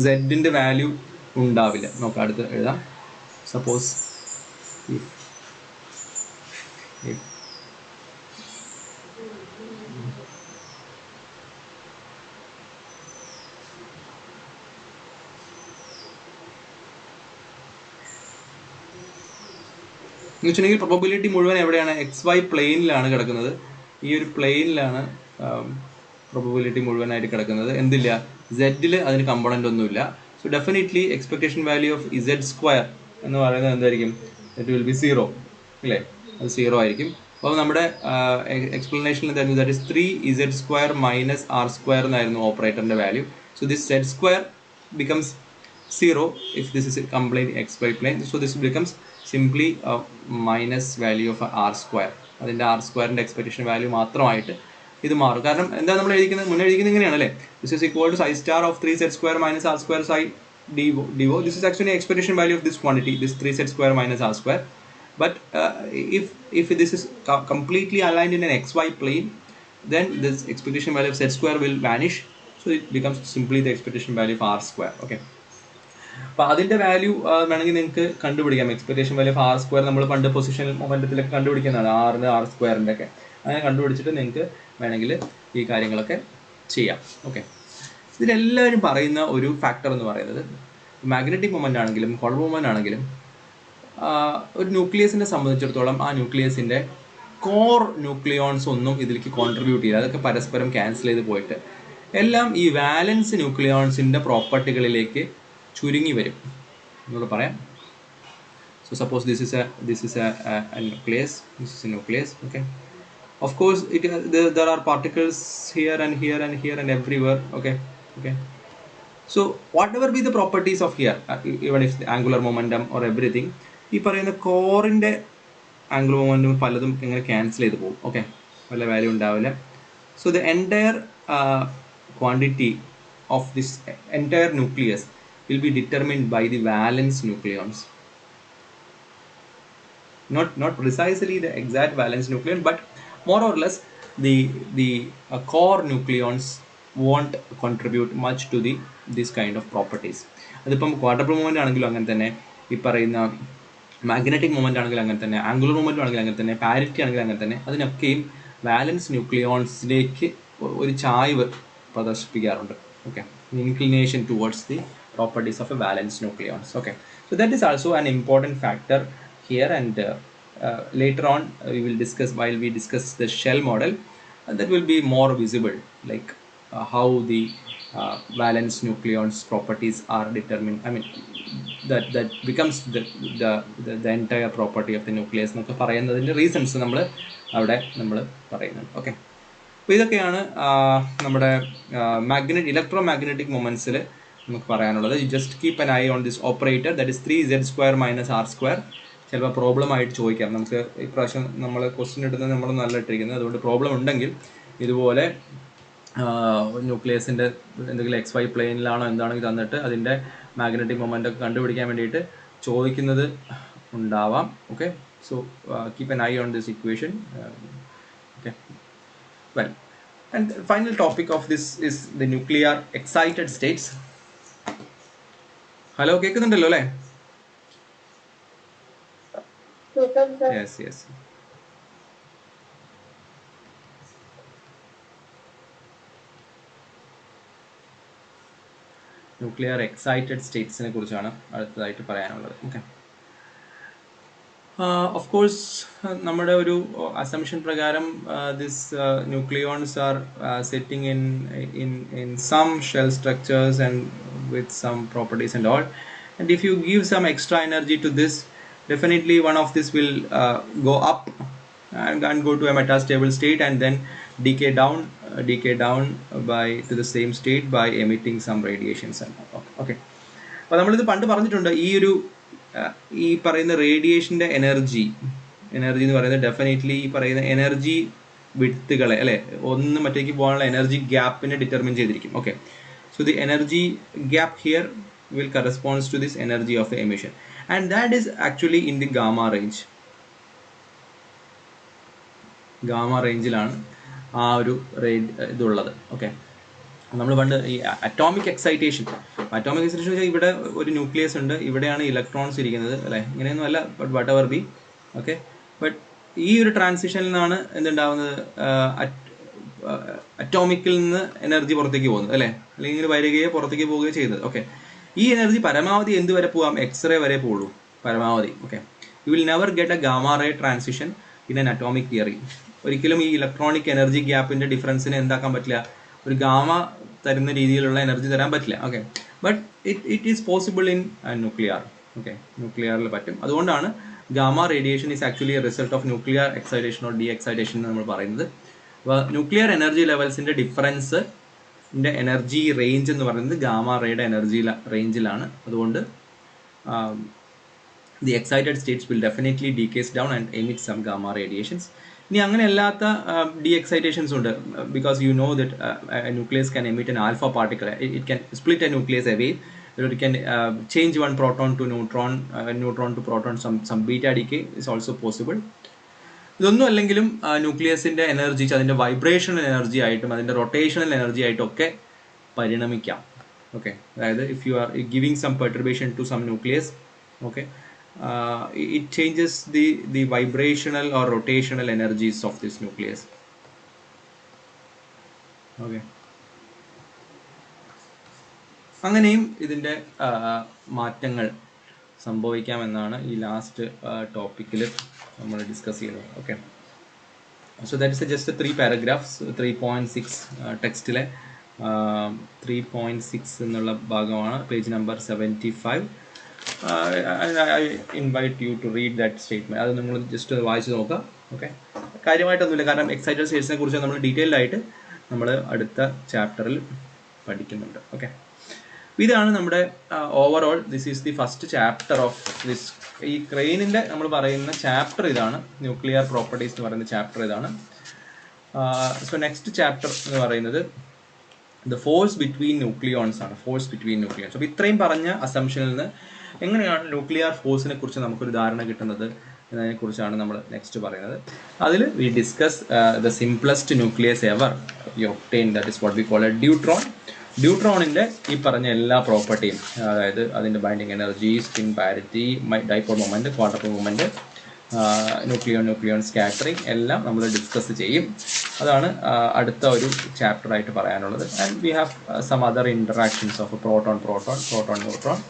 z-ന്റെ value ഉണ്ടാവില്ല. നോക്കാം, അടുത്ത് എഴുതാം. Suppose if എന്ന് വെച്ചിട്ടുണ്ടെങ്കിൽ probability മുഴുവൻ എവിടെയാണ്? XY പ്ലെയിനിലാണ് കിടക്കുന്നത്. ഈ ഒരു പ്ലെയിനിലാണ് പ്രോബബിലിറ്റി മുഴുവനായിട്ട് കിടക്കുന്നത്. എന്തില്ല? Z-ൽ അതിന് കമ്പോണൻ്റ് ഒന്നുമില്ല. So definitely expectation value of z² എന്ന് പറയുന്നത് എന്തായിരിക്കും? ഇറ്റ് വിൽ ബി 0, അല്ലേ? അത് 0 ആയിരിക്കും. അപ്പോൾ നമ്മുടെ എക്സ്പ്ലനേഷനിൽ എന്തായിരുന്നു? That is 3z² minus r² എന്നായിരുന്നു ഓപ്പറേറ്ററിൻ്റെ value. So this z² becomes 0 if this is a complete xy plane. So this becomes simply a minus value of r². അതിൻ്റെ r²ൻ്റെ എക്സ്പെക്ടേഷൻ വാല്യൂ മാത്രമായിട്ട് ഇത് മാറും. കാരണം എന്താ നമ്മൾ എഴുതിക്കുന്നത്? മുന്നേ എഴുതിക്കുന്നത് ഇങ്ങനെയാണ്, അല്ലേ? This is equal to psi* of 3z² minus r² psi dV. This is actually expectation value of this quantity, this 3z² minus r². But if this is completely aligned in an xy plane, then this expectation value of z² will vanish. So it becomes simply the expectation value of r². Okay, അപ്പോൾ അതിൻ്റെ value വേണമെങ്കിൽ നിങ്ങൾക്ക് കണ്ടുപിടിക്കാം. Expectation value of r² നമ്മൾ പണ്ട് position മൊമെൻറ്റത്തിലൊക്കെ കണ്ടുപിടിക്കുന്നതാണ്, r² ഒക്കെ അങ്ങനെ കണ്ടുപിടിച്ചിട്ട് നിങ്ങൾക്ക് വേണമെങ്കിൽ ഈ കാര്യങ്ങളൊക്കെ ചെയ്യാം. ഓക്കെ, ഇതിലെല്ലാവരും പറയുന്ന ഒരു ഫാക്ടർ എന്ന് പറയുന്നത് മാഗ്നറ്റിക് മൊമെൻ്റ് ആണെങ്കിലും കോൾഡ് മൊമെൻ്റ് ആണെങ്കിലും ഒരു ന്യൂക്ലിയസിനെ സംബന്ധിച്ചിടത്തോളം ആ ന്യൂക്ലിയസിൻ്റെ കോർ ന്യൂക്ലിയോൺസ് ഒന്നും ഇതിലേക്ക് കോൺട്രിബ്യൂട്ട് ചെയ്യില്ല. അതൊക്കെ പരസ്പരം ക്യാൻസൽ ചെയ്ത് പോയിട്ട് എല്ലാം ഈ വാലൻസ് ന്യൂക്ലിയോൺസിൻ്റെ പ്രോപ്പർട്ടികളിലേക്ക് ചുരുങ്ങി വരും എന്നോട് പറയാം. So suppose this is a nucleus. This is a nucleus. Okay. Of course, there are particles here and here and here and everywhere. Okay. Okay. So whatever be the properties of here, even if the angular momentum or everything, ഈ പറയുന്ന കോറിൻ്റെ angular momentum പലതും ഇങ്ങനെ cancel ചെയ്ത് പോകും. Okay, വല്ല value ഉണ്ടാവില്ല. So the entire quantity of this entire nucleus will be determined by the valence nucleons. Not precisely the exact valence nucleon, but more or less the core nucleons won't contribute much to this kind of properties. അതിപ്പം quadruple moment ആണെങ്കിലും അങ്ങനെ തന്നെ, ഈ പറയുന്ന magnetic moment ആണെങ്കിലും അങ്ങനെ തന്നെ, angular moment ആണെങ്കിലും അങ്ങനെ തന്നെ, പാരിറ്റി ആണെങ്കിലും അങ്ങനെ തന്നെ, അതിനൊക്കെയും വാലൻസ് ന്യൂക്ലിയോൺസിലേക്ക് ഒരു ചായ്വ് പ്രദർശിപ്പിക്കാറുണ്ട്. Okay, inclination towards the properties of a valence nucleons. Okay, so that is also an important factor here, and later on we will discuss, while we discuss the shell model, that will be more visible, like how the valence nucleons properties are determined. I mean that becomes the entire property of the nucleus എന്നൊക്കെ പറയുന്നതിൻ്റെ reasons നമ്മൾ പറയുന്നുണ്ട്. Okay, അപ്പോൾ ഇതൊക്കെയാണ് നമ്മുടെ electro magnetic മൊമെൻറ്റ്സിൽ നമുക്ക് പറയാനുള്ളത്. Just keep N I on this operator, that is 3z² - r². ചിലപ്പോൾ പ്രോബ്ലം ആയിട്ട് ചോദിക്കാം. നമുക്ക് ഇപ്രാവശ്യം നമ്മൾ ക്വസ്റ്റ്യൻ ഇടുന്നത് നമ്മൾ നല്ല ഇട്ടിരിക്കുന്നത്, അതുകൊണ്ട് പ്രോബ്ലം ഉണ്ടെങ്കിൽ ഇതുപോലെ ന്യൂക്ലിയസിൻ്റെ എന്തെങ്കിലും XY പ്ലെയിനിലാണോ എന്താണെങ്കിൽ തന്നിട്ട് അതിൻ്റെ മാഗ്നറ്റിക് മൊമെൻ്റ് ഒക്കെ കണ്ടുപിടിക്കാൻ വേണ്ടിയിട്ട് ചോദിക്കുന്നത് ഉണ്ടാവാം. Okay, so keep N I on this equation. Okay, well, and final topic of this is the nuclear excited States. Hello, കേൾക്കുന്നുണ്ടല്ലോ അല്ലേ? Yes. ന്യൂക്ലിയർ എക്സൈറ്റഡ് സ്റ്റേറ്റ്സിനെ കുറിച്ചാണ് അടുത്തതായിട്ട് പറയാനുള്ളത്. ഓക്കെ, ഓഫ് കോഴ്സ് നമ്മുടെ ഒരു അസംഷൻ പ്രകാരം this nucleons are setting in some shell structures and with some properties and all, and if you give some extra energy to this, definitely one of this will go up and go to a metastable state and then decay down to the same state by emitting some radiations. Okay, അപ്പോൾ നമ്മളിത് പണ്ട് പറഞ്ഞിട്ടുണ്ട്. ഈ പറയുന്ന റേഡിയേഷൻ്റെ energy എന്ന് പറയുന്നത് definitely ഈ പറയുന്ന എനർജി വിഡ്ത്തുകളെ, അല്ലേ, ഒന്ന് മറ്റേക്ക് പോകാനുള്ള എനർജി ഗ്യാപ്പിനെ ഡിറ്റർമിൻ ചെയ്തിരിക്കും. Okay, so the energy gap here will corresponds to this energy of the emission, and that is actually in the gamma rangeലാണ് ആ ഒരു ഇതുള്ളത്. ഓക്കെ, നമ്മൾ പണ്ട് ഈ അറ്റോമിക് എക്സൈറ്റേഷൻ വെച്ചാൽ ഇവിടെ ഒരു ന്യൂക്ലിയസ് ഉണ്ട്, ഇവിടെയാണ് ഇലക്ട്രോൺസ് ഇരിക്കുന്നത്, അല്ലേ, ഇങ്ങനെയൊന്നും അല്ല, but what ever B. Okay, but ഈ ഒരു ട്രാൻസിഷനിൽ നിന്നാണ് എന്തുണ്ടാവുന്നത്, അറ്റോമിക്കിൽ നിന്ന് എനർജി പുറത്തേക്ക് പോകുന്നത്, അല്ലേ, അല്ലെങ്കിൽ വരികയോ പുറത്തേക്ക് പോവുകയോ ചെയ്യുന്നത്. ഓക്കെ, ഈ എനർജി പരമാവധി എന്ത് വരെ പോകാം? എക്സ്റേ വരെ പോകുള്ളൂ പരമാവധി. Okay, you will never get a gamma ray transition in an atomic theory. ഒരിക്കലും ഈ ഇലക്ട്രോണിക് എനർജി ഗ്യാപ്പിൻ്റെ ഡിഫറൻസിനെ എന്താക്കാൻ പറ്റില്ല, ഒരു ഗാമ തരുന്ന രീതിയിലുള്ള എനർജി തരാൻ പറ്റില്ല. Okay, but it is possible in nuclear. Okay, ന്യൂക്ലിയറിൽ പറ്റും. അതുകൊണ്ടാണ് gamma radiation is actually a result of nuclear excitation or de excitation എന്ന് നമ്മൾ പറയുന്നത്. അപ്പോൾ ന്യൂക്ലിയർ എനർജി ലെവൽസിൻ്റെ ഡിഫറൻസ് എനർജി റേഞ്ച് എന്ന് പറയുന്നത് ഗാമ റേയുടെ എനർജി റേഞ്ചിലാണ്. അതുകൊണ്ട് the excited states will definitely decays down and emit some gamma radiations. ഇനി അങ്ങനെ അല്ലാത്ത ഡി എക്സൈറ്റേഷൻസ് ഉണ്ട്, because you know that nucleus can emit N alpha particle. It can split a nucleus away, it can change one proton to neutron to proton, some beta decay is also possible. ഇതൊന്നും അല്ലെങ്കിലും ന്യൂക്ലിയസിൻ്റെ energy അതിൻ്റെ vibrational energy ആയിട്ടും അതിൻ്റെ rotational energy ആയിട്ടും ഒക്കെ പരിണമിക്കാം. Okay, അതായത് if you are giving some perturbation to some nucleus, okay, it changes the vibrational or rotational energies of this nucleus. Okay, അങ്ങനെയും ഇതിൻ്റെ മാറ്റങ്ങൾ സംഭവിക്കാമെന്നാണ് ഈ ലാസ്റ്റ് ടോപ്പിക്കിൽ നമ്മൾ ഡിസ്കസ് ചെയ്യുന്നത്. Okay, so that is just 3 paragraphs. 3.6 ടെക്സ്റ്റിലെ 3.6 എന്നുള്ള ഭാഗമാണ്, page number 75. I invite you to read that statement. അത് നിങ്ങൾ ജസ്റ്റ് വായിച്ച് നോക്കുക. ഓക്കെ, കാര്യമായിട്ടൊന്നുമില്ല, കാരണം എക്സൈറ്റഡ് സ്റ്റേറ്റ്സിനെ കുറിച്ച് നമ്മൾ ഡീറ്റെയിൽഡ് ആയിട്ട് നമ്മൾ അടുത്ത ചാപ്റ്ററിൽ പഠിക്കുന്നുണ്ട്. ഓക്കെ, ഇതാണ് നമ്മുടെ overall this is the first chapter of this. ഈ ക്രെയിനിൻ്റെ നമ്മൾ പറയുന്ന ചാപ്റ്റർ ഇതാണ്, ന്യൂക്ലിയർ പ്രോപ്പർട്ടീസ് എന്ന് പറയുന്ന ചാപ്റ്റർ ഇതാണ്. സോ നെക്സ്റ്റ് ചാപ്റ്റർ എന്ന് പറയുന്നത് ദ ഫോഴ്സ് ബിറ്റ്വീൻ ന്യൂക്ലിയോൺസ് ആണ്. Force between nucleons. അപ്പോൾ ഇത്രയും പറഞ്ഞ അസംഷനിൽ നിന്ന് എങ്ങനെയാണ് ന്യൂക്ലിയർ ഫോഴ്സിനെ കുറിച്ച് നമുക്കൊരു ധാരണ കിട്ടുന്നത് എന്നതിനെക്കുറിച്ചാണ് നമ്മൾ നെക്സ്റ്റ് പറയുന്നത്. അതിൽ we discuss the simplest nucleus ever you obtain, that is what we call a deuteron. ഡ്യൂട്രോണിൻ്റെ ഈ പറഞ്ഞ എല്ലാ പ്രോപ്പർട്ടിയും, അതായത് അതിൻ്റെ binding energy, spin parity, dipole moment, quantum moment, nucleon scattering എല്ലാം നമ്മൾ ഡിസ്കസ് ചെയ്യും. അതാണ് അടുത്ത ഒരു ചാപ്റ്റർ ആയിട്ട് പറയാനുള്ളത്. And we have some other interactions of proton neutron.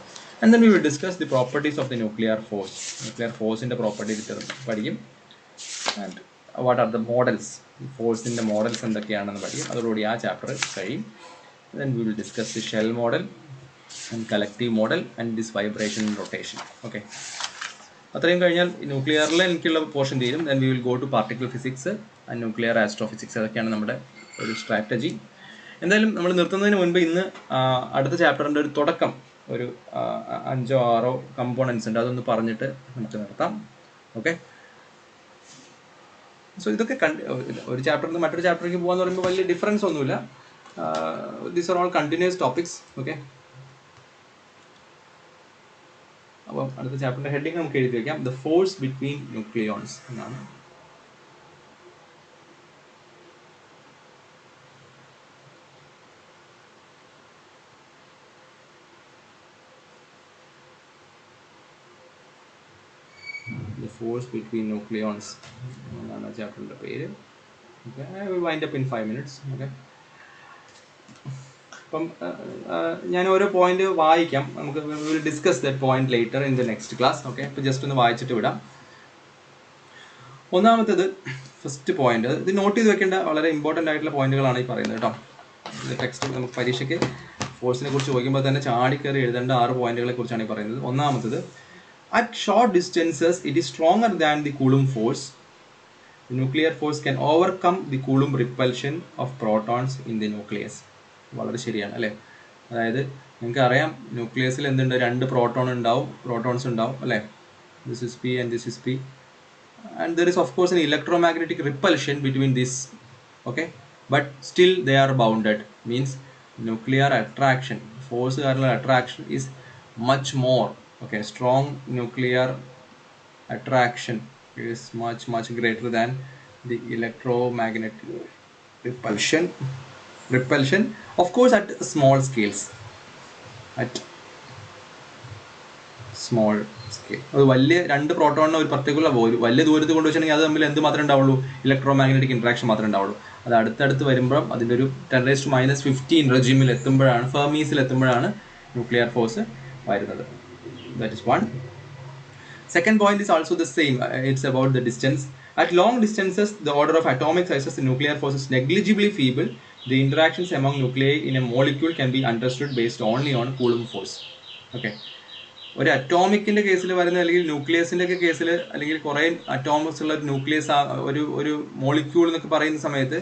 And then we will discuss the properties of the nuclear force. Nuclear ഫോഴ്സിൻ്റെ properties പഠിക്കും. And what are the models, ഫോഴ്സിൻ്റെ മോഡൽസ് എന്തൊക്കെയാണെന്ന് പഠിക്കും. അതോടുകൂടി ആ ചാപ്റ്റർ കഴിയും. Then we will discuss the shell model and collective model and this vibration and rotation. Okay, അത്രയും കഴിഞ്ഞാൽ ന്യൂക്ലിയറിൽ എനിക്കുള്ള പോർഷൻ തീരും. Then we will go to particle physics and nuclear astrophysics. അതൊക്കെയാണ് നമ്മുടെ ഒരു സ്ട്രാറ്റജി. എന്തായാലും നമ്മൾ നിർത്തുന്നതിന് മുൻപ് ഇന്ന് അടുത്ത ചാപ്റ്ററിൻ്റെ ഒരു തുടക്കം, ഒരു 5 or 6 കമ്പോണൻസ് ഉണ്ട്, അതൊന്ന് പറഞ്ഞിട്ട് നമുക്ക് നിർത്താം. ഓക്കെ, സോ ഇതൊക്കെ ഒരു ചാപ്റ്ററിൽ നിന്ന് മറ്റൊരു ചാപ്റ്ററിലേക്ക് പോകാന്ന് പറയുമ്പോൾ വലിയ ഡിഫറൻസ് ഒന്നുമില്ല. These are all continuous topics. Okay, അപ്പോൾ അടുത്ത ചാപ്റ്ററിന്റെ ഹെഡിങ് നമുക്ക് എഴുതി വയ്ക്കാം, ദ ഫോഴ്സ് ബിറ്റ്വീൻ ന്യൂക്ലിയോൺസ് എന്നാണ്. The force between nucleons എന്നാണ് ചാപ്റ്ററിന്റെ പേര്. Okay, I will wind up in 5 minutes. Okay, അപ്പം ഞാൻ ഓരോ പോയിന്റ് വായിക്കാം, നമുക്ക് will discuss that point later in the next class. Okay, ഇപ്പോൾ ജസ്റ്റ് ഒന്ന് വായിച്ചിട്ട് വിടാം. ഒന്നാമത്തേത് ഫസ്റ്റ് പോയിന്റ്, ഇത് നോട്ട് ചെയ്ത് വെക്കേണ്ട വളരെ ഇമ്പോർട്ടൻ്റ് ആയിട്ടുള്ള പോയിന്റുകളാണ് ഈ പറയുന്നത് കേട്ടോ. ഇത് ടെക്സ്റ്റ് നമുക്ക് പരീക്ഷയ്ക്ക് ഫോഴ്സിനെ കുറിച്ച് ചോദിക്കുമ്പോൾ തന്നെ ചാടിക്കയറി എഴുതേണ്ട 6 പോയിന്റുകളെ കുറിച്ചാണ് ഈ പറയുന്നത്. ഒന്നാമത്തേത്, at short distances it is stronger than the Coulomb force. The nuclear force can overcome the Coulomb repulsion of protons in the nucleus. വളരെ ശരിയാണ് അല്ലേ? അതായത് നിങ്ങൾക്ക് അറിയാം, ന്യൂക്ലിയസിൽ എന്തുണ്ട്, 2 പ്രോട്ടോൺസ് ഉണ്ടാവും അല്ലേ? This is P and this is P, and there is of course an electromagnetic repulsion between this. Okay, but still they are bounded, means nuclear attraction, force കാരണമുള്ള attraction is much more. Okay, strong nuclear attraction is much greater than the electromagnetic repulsion, of course at small scales. അത് വലിയ 2 പ്രോട്ടോണിനെ ഒരു particular വലിയ ദൂരത്ത് കൊണ്ടുവച്ചിട്ടുണ്ടെങ്കിൽ അത് തമ്മിൽ എന്ത് മാത്രമേ ഉണ്ടാവുള്ളൂ? ഇലക്ട്രോമാഗ്നറ്റിക് ഇൻട്രാക്ഷൻ മാത്രമേ ഉണ്ടാവുള്ളൂ. അത് അടുത്തടുത്ത് വരുമ്പോൾ അതിൻ്റെ ഒരു 10⁻⁻15 റെജിമിൽ എത്തുമ്പോഴാണ്, ഫെർമീസിൽ എത്തുമ്പോഴാണ് ന്യൂക്ലിയർ ഫോഴ്സ് വരുന്നത്. That is 1. Second point is also the same. It's about the distance. At long distances, the order of atomic sizes in nuclear force is negligibly feeble. The interactions among nuclei in a molecule can be understood based only on Coulomb force. Okay. ഒരു അറ്റോമിക്കിൻ്റെ കേസിൽ വരുന്ന, അല്ലെങ്കിൽ ന്യൂക്ലിയസിൻ്റെ ഒക്കെ കേസിൽ, അല്ലെങ്കിൽ കുറേ Atomics ഉള്ള nucleus, ഒരു മോളിക്യൂൾ എന്നൊക്കെ പറയുന്ന സമയത്ത്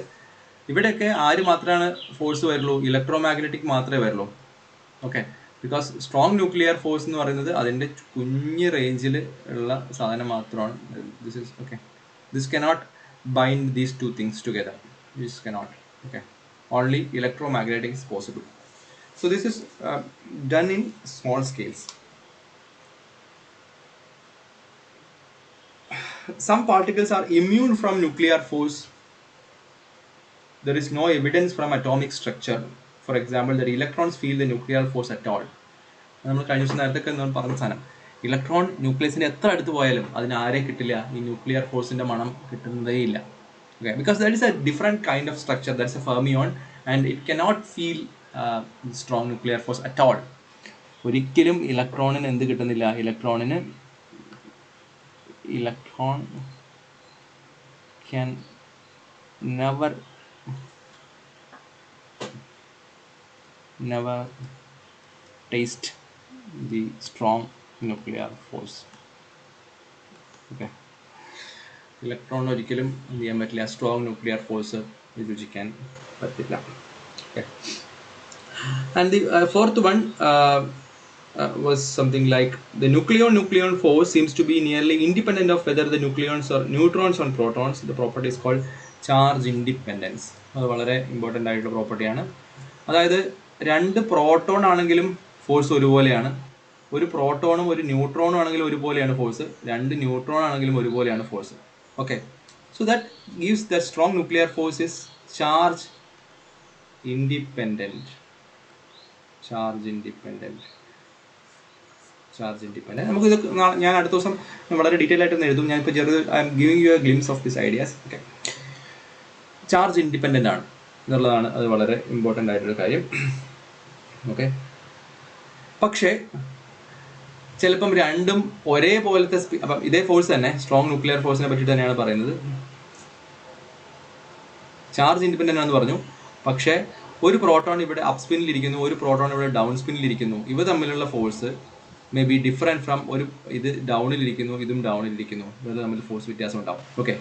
ഇവിടെയൊക്കെ ആര് മാത്രമാണ് ഫോഴ്സ് വരുള്ളൂ? ഇലക്ട്രോമാഗ്നറ്റിക് മാത്രമേ വരുള്ളൂ. Okay, because strong nuclear force എന്ന് പറയുന്നത് അതിൻ്റെ കുഞ്ഞ് റേഞ്ചിൽ ഉള്ള സാധനം മാത്രമാണ്. This is okay, this cannot bind these 2 things together. This cannot. Okay, only electromagnetic is possible. So this is done in small scales. Some particles are immune from nuclear force. There is no evidence from atomic structure, for example, that electrons feel the nuclear force at all. നമ്മൾ കഴിഞ്ഞ ദിവസം നേരത്തെ പറഞ്ഞ സാധനം, electron ന്യൂക്ലിയസിൻ്റെ എത്ര അടുത്ത് പോയാലും അതിന് ആരെ കിട്ടില്ല? ഈ ന്യൂക്ലിയർ ഫോഴ്സിൻ്റെ മണം കിട്ടുന്നതേ ഇല്ല. Okay, because that is a different kind of structure. That's a fermion, and it cannot feel strong nuclear force at all. ഒരിക്കലും ഇലക്ട്രോണിന് എന്ത് കിട്ടുന്നില്ല? Electron can never taste the strong nuclear force. Okay, electron ഒരിക്കലും എന്ത് ചെയ്യാൻ പറ്റില്ല? Strong nuclear force രുചിക്കാൻ പറ്റില്ല. Okay. And the fourth one was something like the nucleon force seems to be nearly independent of whether the nucleons or neutrons or protons. The property is called charge independence. അത് വളരെ important ആയിട്ടുള്ള പ്രോപ്പർട്ടിയാണ്. അതായത് രണ്ട് proton ആണെങ്കിലും force ഒരുപോലെയാണ്, ഒരു പ്രോട്ടോണും ഒരു ന്യൂട്രോണും ആണെങ്കിലും ഒരുപോലെയാണ് ഫോഴ്സ്, രണ്ട് ന്യൂട്രോൺ ആണെങ്കിലും ഒരുപോലെയാണ് force. Okay, so that gives the strong nuclear force is charge independent. നമുക്കിത് ഞാൻ അടുത്ത ദിവസം വളരെ ഡീറ്റെയിൽ ആയിട്ട് എഴുതും. ഞാനിപ്പോൾ ചെറുത് I M giving you A glimpse of this ideas. Okay, charge independent ആണ് എന്നുള്ളതാണ് അത് വളരെ ഇമ്പോർട്ടൻ്റ് ആയിട്ടൊരു കാര്യം. ഓക്കെ, പക്ഷേ ചിലപ്പം രണ്ടും ഒരേപോലത്തെ അപ്പം ഇതേ ഫോഴ്സ് തന്നെ, സ്ട്രോങ് ന്യൂക്ലിയർ ഫോഴ്സിനെ പറ്റിയിട്ട് തന്നെയാണ് പറയുന്നത്. ചാർജ് ഇൻഡിപെൻഡൻ്റ് ആണെന്ന് പറഞ്ഞു, പക്ഷേ ഒരു പ്രോട്ടോൺ ഇവിടെ അപ്പ് സ്പിന്നിലിരിക്കുന്നു, ഒരു പ്രോട്ടോൺ ഇവിടെ ഡൗൺ സ്പിന്നിലിരിക്കുന്നു. ഇവ തമ്മിലുള്ള force may be different from ഒരു ഇത് ഡൗണിലിരിക്കുന്നു, ഇതും ഡൗണിലിരിക്കുന്നു. ഇത് തമ്മിൽ ഫോഴ്സ് വ്യത്യാസം ഉണ്ടാവും. ഓക്കെ,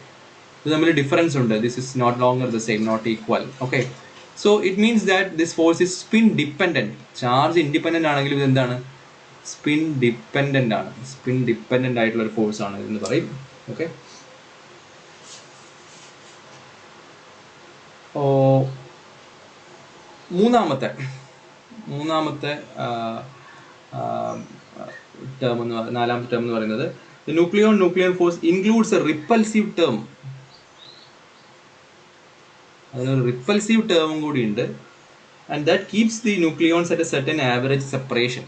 ഇത് തമ്മിൽ ഡിഫറൻസ് ഉണ്ട്. This is not longer the same, not equal. Okay, so it means that this force is spin dependent. Charge independent ആണെങ്കിലും ഇത് എന്താണ്? സ്പിൻ ഡിപ്പെൻഡൻ്റ് ആണ്. സ്പിൻ ഡിപ്പെൻഡൻ്റ് ആയിട്ടുള്ള ഒരു ഫോഴ്സ് ആണ് എന്ന് പറയും. ഓക്കെ, മൂന്നാമത്തെ ടേം എന്ന് പറയുന്നത്, നാലാമത്തെ ടേം എന്ന് പറയുന്നത് nuclear force includes a repulsive term. അതിനൊരു റിപ്പൽസീവ് ടേമും കൂടി ഉണ്ട്. And that keeps the nucleons at a certain average separation.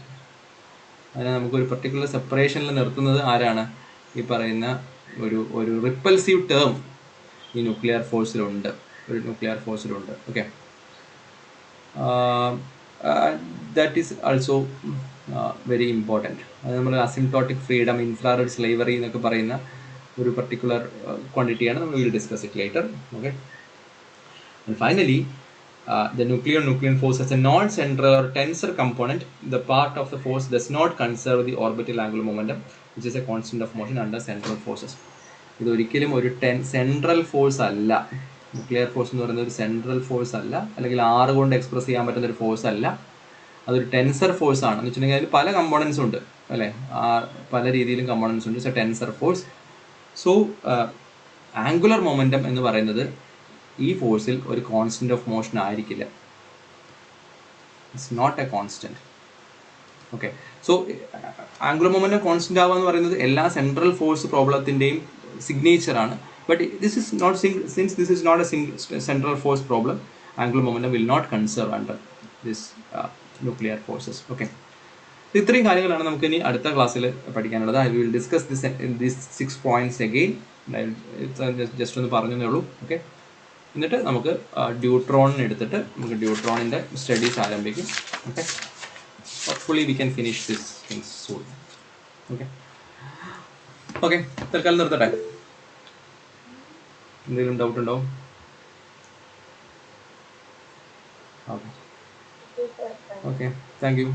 അതിനെ നമുക്കൊരു പർട്ടിക്കുലർ സെപ്പറേഷനിൽ നിർത്തുന്നത് ആരാണ്? ഈ പറയുന്ന ഒരു റിപ്പൽസീവ് ടേം ഈ ന്യൂക്ലിയർ ഫോഴ്സിലുണ്ട്. Okay, that is also very important. അത് നമ്മൾ അസിംപ്റ്റോട്ടിക് ഫ്രീഡം, ഇൻഫ്രാറെഡ് സ്ലേവറി എന്നൊക്കെ പറയുന്ന ഒരു പർട്ടിക്കുലർ ക്വാണ്ടിറ്റിയാണ്. നമ്മൾ will discuss it later. Okay, and finally the nucleon force has a non-central or tensor component. The part of the force does not conserve the orbital angular momentum, which is a constant of motion under central forces. ഇത് ഒരിക്കലും ഒരു central force അല്ല. Nuclear force എന്ന് പറയുന്നത് ഒരു central force അല്ല, അല്ലെങ്കിൽ R കൊണ്ട് എക്സ്പ്രസ് ചെയ്യാൻ പറ്റുന്ന ഒരു ഫോഴ്സ് അല്ല. അതൊരു ടെൻസർ ഫോഴ്സ് ആണ്. എന്ന് വെച്ചിട്ടുണ്ടെങ്കിൽ അതിൽ പല കമ്പോണൻസ് ഉണ്ട്, അല്ലേ? പല രീതിയിലും കമ്പോണൻസ് ഉണ്ട്. It's a tensor force. So angular momentum എന്ന് പറയുന്നത് ഈ ഫോഴ്സിൽ ഒരു കോൺസ്റ്റന്റ് ഓഫ് മോഷൻ ആയിരിക്കില്ല. It's not a constant. Okay, so angular momentum constant ആവുക എന്ന് പറയുന്നത് എല്ലാ സെൻട്രൽ ഫോഴ്സ് പ്രോബ്ലത്തിൻ്റെയും സിഗ്നേച്ചറാണ്. But this is not, since this is not a central force problem, angular momentum will not conserve under this nuclear forces. Okay, ഇത്രയും കാര്യങ്ങളാണ് നമുക്ക് ഇനി അടുത്ത ക്ലാസ്സിൽ പഠിക്കാനുള്ളത്. I will discuss this 6 points again. Just ഒന്ന് പറഞ്ഞതേ ഉള്ളൂ. ഓക്കെ, എന്നിട്ട് നമുക്ക് ഡ്യൂട്രോണിനെ എടുത്തിട്ട് നമുക്ക് ഡ്യൂട്രോണിൻ്റെ സ്റ്റഡീസ് ആരംഭിക്കും. Okay, hopefully we can finish this things soon. Okay, തൽക്കാലം നിർത്തട്ടെ. എന്തെങ്കിലും ഡൗട്ട് ഉണ്ടോ? Okay, thank you.